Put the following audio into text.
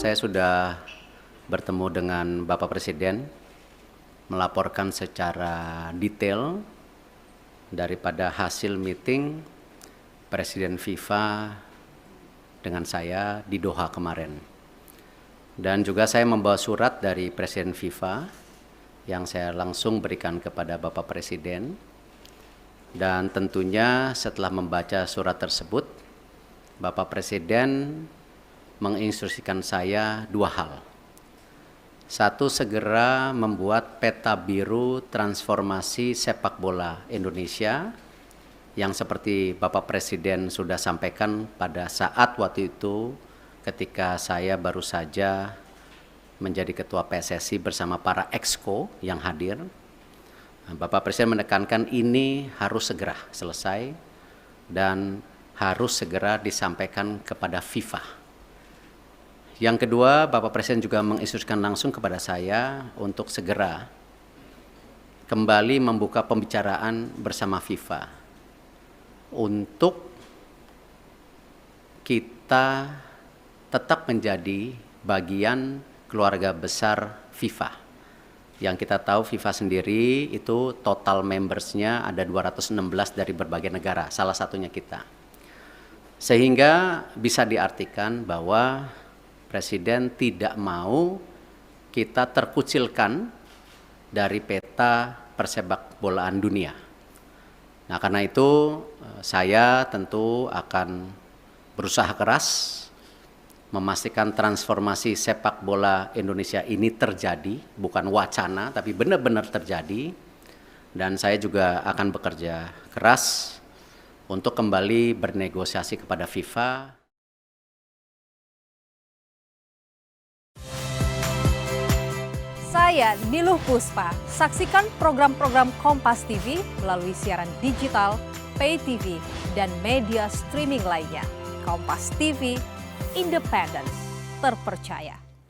saya sudah bertemu dengan Bapak Presiden, melaporkan secara detail daripada hasil meeting Presiden FIFA dengan saya di Doha kemarin. Dan juga saya membawa surat dari Presiden FIFA yang saya langsung berikan kepada Bapak Presiden. Dan tentunya setelah membaca surat tersebut, Bapak Presiden menginstruksikan saya dua hal. Satu, segera membuat peta biru transformasi sepak bola Indonesia yang seperti Bapak Presiden sudah sampaikan pada saat waktu itu ketika saya baru saja menjadi Ketua PSSI bersama para exco yang hadir. Bapak Presiden menekankan ini harus segera selesai dan harus segera disampaikan kepada FIFA. Yang kedua, Bapak Presiden juga menginstruksikan langsung kepada saya untuk segera kembali membuka pembicaraan bersama FIFA untuk kita tetap menjadi bagian keluarga besar FIFA. Yang kita tahu FIFA sendiri itu total membersnya ada 216 dari berbagai negara, salah satunya kita. Sehingga bisa diartikan bahwa Presiden tidak mau kita terkucilkan dari peta persepak bolaan dunia. Nah, karena itu saya tentu akan berusaha keras memastikan transformasi sepak bola Indonesia ini terjadi, bukan wacana, tapi benar-benar terjadi. Dan saya juga akan bekerja keras untuk kembali bernegosiasi kepada FIFA. Saya Niluh Puspa. Saksikan program-program Kompas TV melalui siaran digital, pay TV, dan media streaming lainnya. Kompas TV, independen, terpercaya.